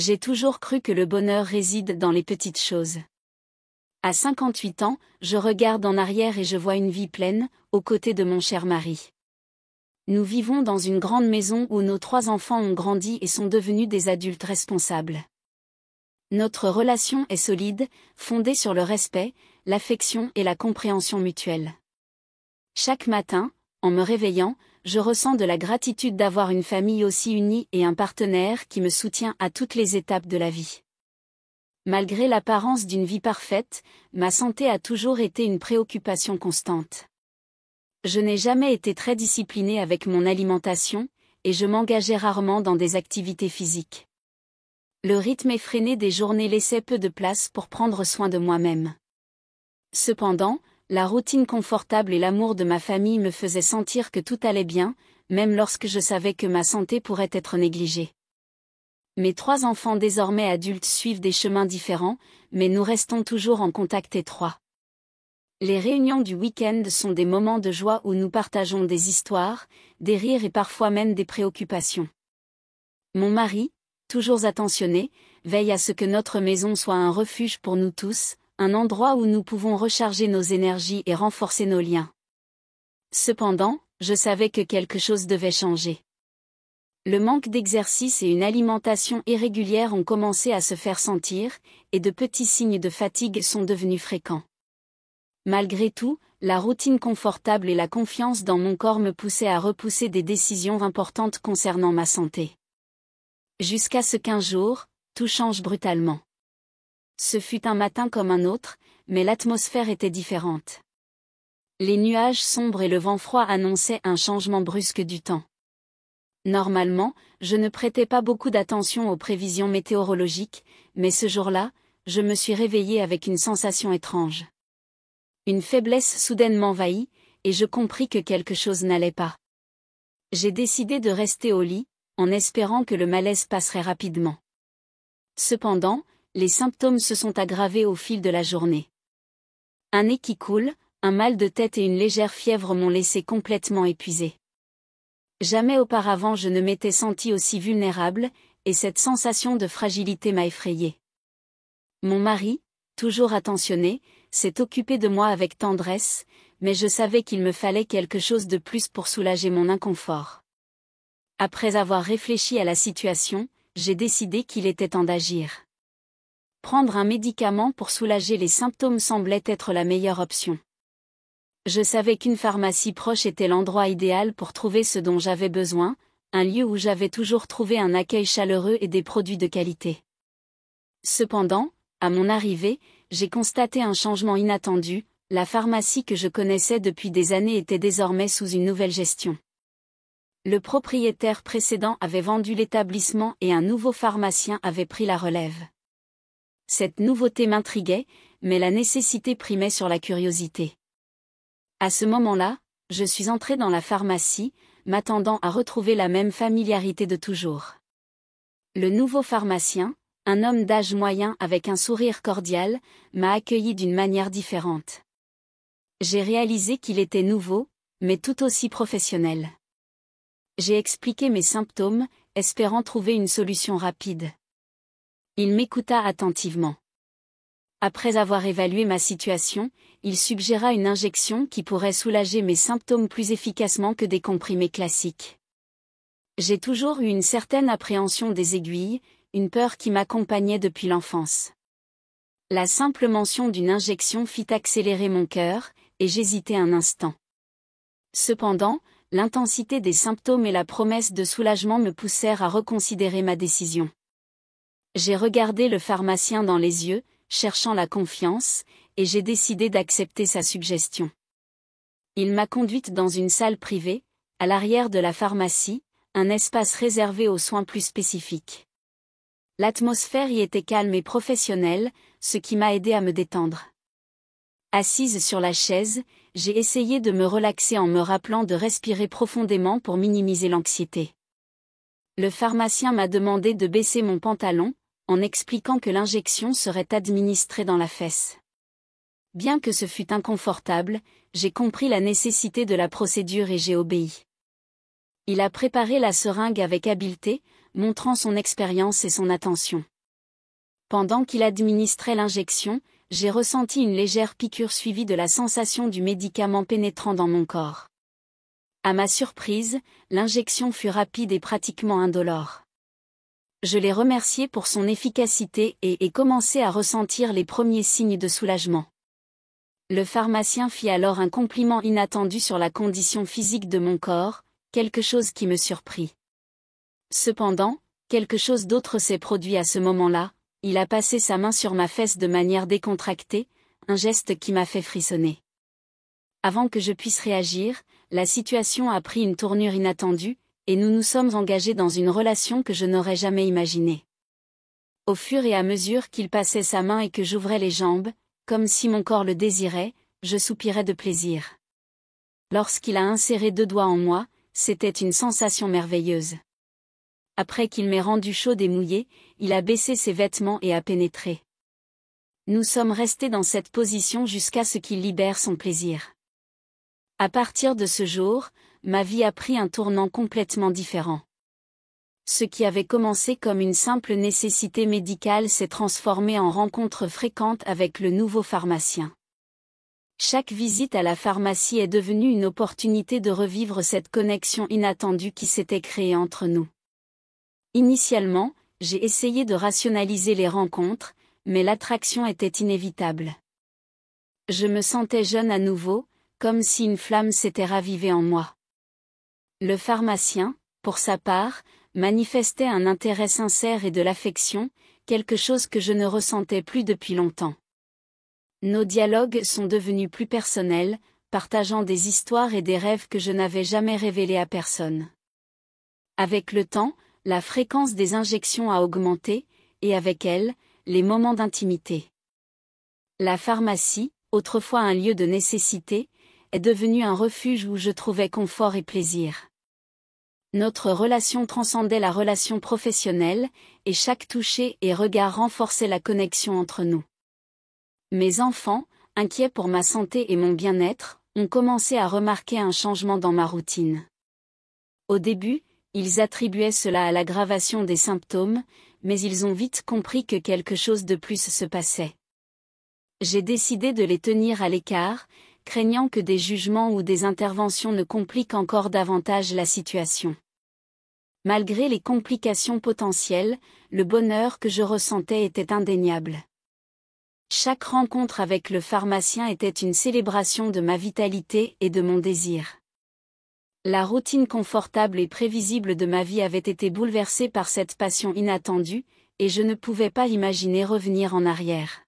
J'ai toujours cru que le bonheur réside dans les petites choses. À 58 ans, je regarde en arrière et je vois une vie pleine, aux côtés de mon cher mari. Nous vivons dans une grande maison où nos 3 enfants ont grandi et sont devenus des adultes responsables. Notre relation est solide, fondée sur le respect, l'affection et la compréhension mutuelle. Chaque matin, en me réveillant, je ressens de la gratitude d'avoir une famille aussi unie et un partenaire qui me soutient à toutes les étapes de la vie. Malgré l'apparence d'une vie parfaite, ma santé a toujours été une préoccupation constante. Je n'ai jamais été très disciplinée avec mon alimentation, et je m'engageais rarement dans des activités physiques. Le rythme effréné des journées laissait peu de place pour prendre soin de moi-même. Cependant, la routine confortable et l'amour de ma famille me faisaient sentir que tout allait bien, même lorsque je savais que ma santé pourrait être négligée. Mes 3 enfants désormais adultes suivent des chemins différents, mais nous restons toujours en contact étroit. Les réunions du week-end sont des moments de joie où nous partageons des histoires, des rires et parfois même des préoccupations. Mon mari, toujours attentionné, veille à ce que notre maison soit un refuge pour nous tous, un endroit où nous pouvons recharger nos énergies et renforcer nos liens. Cependant, je savais que quelque chose devait changer. Le manque d'exercice et une alimentation irrégulière ont commencé à se faire sentir, et de petits signes de fatigue sont devenus fréquents. Malgré tout, la routine confortable et la confiance dans mon corps me poussaient à repousser des décisions importantes concernant ma santé. Jusqu'à ce qu'un jour, tout change brutalement. Ce fut un matin comme un autre, mais l'atmosphère était différente. Les nuages sombres et le vent froid annonçaient un changement brusque du temps. Normalement, je ne prêtais pas beaucoup d'attention aux prévisions météorologiques, mais ce jour-là, je me suis réveillée avec une sensation étrange. Une faiblesse soudaine m'envahit, et je compris que quelque chose n'allait pas. J'ai décidé de rester au lit, en espérant que le malaise passerait rapidement. Cependant, les symptômes se sont aggravés au fil de la journée. Un nez qui coule, un mal de tête et une légère fièvre m'ont laissé complètement épuisée. Jamais auparavant je ne m'étais sentie aussi vulnérable, et cette sensation de fragilité m'a effrayée. Mon mari, toujours attentionné, s'est occupé de moi avec tendresse, mais je savais qu'il me fallait quelque chose de plus pour soulager mon inconfort. Après avoir réfléchi à la situation, j'ai décidé qu'il était temps d'agir. Prendre un médicament pour soulager les symptômes semblait être la meilleure option. Je savais qu'une pharmacie proche était l'endroit idéal pour trouver ce dont j'avais besoin, un lieu où j'avais toujours trouvé un accueil chaleureux et des produits de qualité. Cependant, à mon arrivée, j'ai constaté un changement inattendu, la pharmacie que je connaissais depuis des années était désormais sous une nouvelle gestion. Le propriétaire précédent avait vendu l'établissement et un nouveau pharmacien avait pris la relève. Cette nouveauté m'intriguait, mais la nécessité primait sur la curiosité. À ce moment-là, je suis entrée dans la pharmacie, m'attendant à retrouver la même familiarité de toujours. Le nouveau pharmacien, un homme d'âge moyen avec un sourire cordial, m'a accueilli d'une manière différente. J'ai réalisé qu'il était nouveau, mais tout aussi professionnel. J'ai expliqué mes symptômes, espérant trouver une solution rapide. Il m'écouta attentivement. Après avoir évalué ma situation, il suggéra une injection qui pourrait soulager mes symptômes plus efficacement que des comprimés classiques. J'ai toujours eu une certaine appréhension des aiguilles, une peur qui m'accompagnait depuis l'enfance. La simple mention d'une injection fit accélérer mon cœur, et j'hésitai un instant. Cependant, l'intensité des symptômes et la promesse de soulagement me poussèrent à reconsidérer ma décision. J'ai regardé le pharmacien dans les yeux, cherchant la confiance, et j'ai décidé d'accepter sa suggestion. Il m'a conduite dans une salle privée, à l'arrière de la pharmacie, un espace réservé aux soins plus spécifiques. L'atmosphère y était calme et professionnelle, ce qui m'a aidé à me détendre. Assise sur la chaise, j'ai essayé de me relaxer en me rappelant de respirer profondément pour minimiser l'anxiété. Le pharmacien m'a demandé de baisser mon pantalon, en expliquant que l'injection serait administrée dans la fesse. Bien que ce fût inconfortable, j'ai compris la nécessité de la procédure et j'ai obéi. Il a préparé la seringue avec habileté, montrant son expérience et son attention. Pendant qu'il administrait l'injection, j'ai ressenti une légère piqûre suivie de la sensation du médicament pénétrant dans mon corps. À ma surprise, l'injection fut rapide et pratiquement indolore. Je l'ai remercié pour son efficacité et ai commencé à ressentir les premiers signes de soulagement. Le pharmacien fit alors un compliment inattendu sur la condition physique de mon corps, quelque chose qui me surprit. Cependant, quelque chose d'autre s'est produit à ce moment-là, il a passé sa main sur ma fesse de manière décontractée, un geste qui m'a fait frissonner. Avant que je puisse réagir, la situation a pris une tournure inattendue, et nous nous sommes engagés dans une relation que je n'aurais jamais imaginée. Au fur et à mesure qu'il passait sa main et que j'ouvrais les jambes, comme si mon corps le désirait, je soupirais de plaisir. Lorsqu'il a inséré 2 doigts en moi, c'était une sensation merveilleuse. Après qu'il m'ait rendu chaude et mouillée, il a baissé ses vêtements et a pénétré. Nous sommes restés dans cette position jusqu'à ce qu'il libère son plaisir. À partir de ce jour, ma vie a pris un tournant complètement différent. Ce qui avait commencé comme une simple nécessité médicale s'est transformé en rencontre fréquente avec le nouveau pharmacien. Chaque visite à la pharmacie est devenue une opportunité de revivre cette connexion inattendue qui s'était créée entre nous. Initialement, j'ai essayé de rationaliser les rencontres, mais l'attraction était inévitable. Je me sentais jeune à nouveau, comme si une flamme s'était ravivée en moi. Le pharmacien, pour sa part, manifestait un intérêt sincère et de l'affection, quelque chose que je ne ressentais plus depuis longtemps. Nos dialogues sont devenus plus personnels, partageant des histoires et des rêves que je n'avais jamais révélés à personne. Avec le temps, la fréquence des injections a augmenté, et avec elle, les moments d'intimité. La pharmacie, autrefois un lieu de nécessité, est devenue un refuge où je trouvais confort et plaisir. Notre relation transcendait la relation professionnelle, et chaque toucher et regard renforçait la connexion entre nous. Mes enfants, inquiets pour ma santé et mon bien-être, ont commencé à remarquer un changement dans ma routine. Au début, ils attribuaient cela à l'aggravation des symptômes, mais ils ont vite compris que quelque chose de plus se passait. J'ai décidé de les tenir à l'écart, craignant que des jugements ou des interventions ne compliquent encore davantage la situation. Malgré les complications potentielles, le bonheur que je ressentais était indéniable. Chaque rencontre avec le pharmacien était une célébration de ma vitalité et de mon désir. La routine confortable et prévisible de ma vie avait été bouleversée par cette passion inattendue, et je ne pouvais pas imaginer revenir en arrière.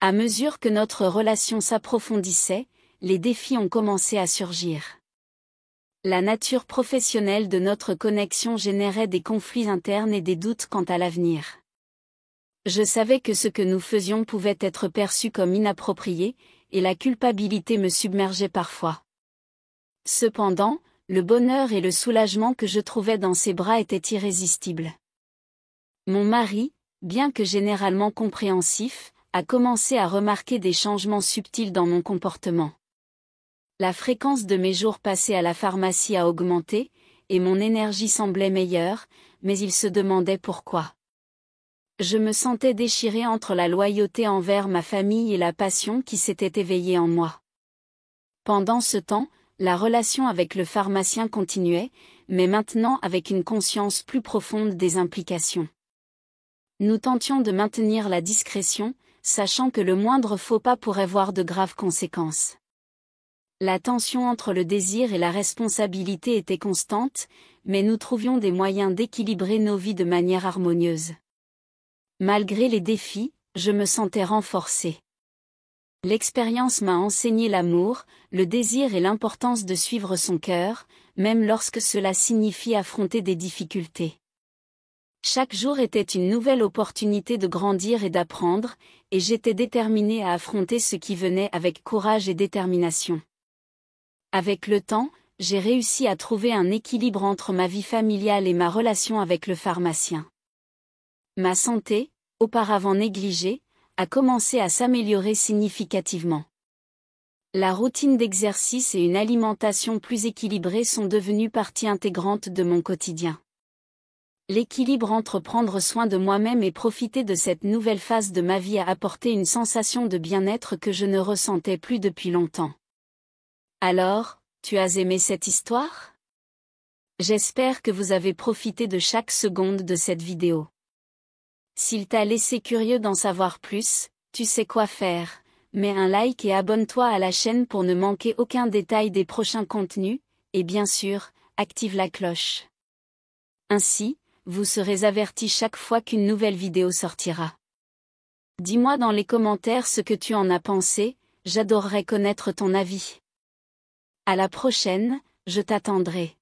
À mesure que notre relation s'approfondissait, les défis ont commencé à surgir. La nature professionnelle de notre connexion générait des conflits internes et des doutes quant à l'avenir. Je savais que ce que nous faisions pouvait être perçu comme inapproprié, et la culpabilité me submergeait parfois. Cependant, le bonheur et le soulagement que je trouvais dans ses bras étaient irrésistibles. Mon mari, bien que généralement compréhensif, a commencé à remarquer des changements subtils dans mon comportement. La fréquence de mes jours passés à la pharmacie a augmenté, et mon énergie semblait meilleure, mais il se demandait pourquoi. Je me sentais déchirée entre la loyauté envers ma famille et la passion qui s'était éveillée en moi. Pendant ce temps, la relation avec le pharmacien continuait, mais maintenant avec une conscience plus profonde des implications. Nous tentions de maintenir la discrétion, sachant que le moindre faux pas pourrait avoir de graves conséquences. La tension entre le désir et la responsabilité était constante, mais nous trouvions des moyens d'équilibrer nos vies de manière harmonieuse. Malgré les défis, je me sentais renforcée. L'expérience m'a enseigné l'amour, le désir et l'importance de suivre son cœur, même lorsque cela signifie affronter des difficultés. Chaque jour était une nouvelle opportunité de grandir et d'apprendre, et j'étais déterminée à affronter ce qui venait avec courage et détermination. Avec le temps, j'ai réussi à trouver un équilibre entre ma vie familiale et ma relation avec le pharmacien. Ma santé, auparavant négligée, a commencé à s'améliorer significativement. La routine d'exercice et une alimentation plus équilibrée sont devenues partie intégrante de mon quotidien. L'équilibre entre prendre soin de moi-même et profiter de cette nouvelle phase de ma vie a apporté une sensation de bien-être que je ne ressentais plus depuis longtemps. Alors, tu as aimé cette histoire? J'espère que vous avez profité de chaque seconde de cette vidéo. S'il t'a laissé curieux d'en savoir plus, tu sais quoi faire. Mets un like et abonne-toi à la chaîne pour ne manquer aucun détail des prochains contenus, et bien sûr, active la cloche. Ainsi, vous serez avertis chaque fois qu'une nouvelle vidéo sortira. Dis-moi dans les commentaires ce que tu en as pensé, j'adorerais connaître ton avis. À la prochaine, je t'attendrai.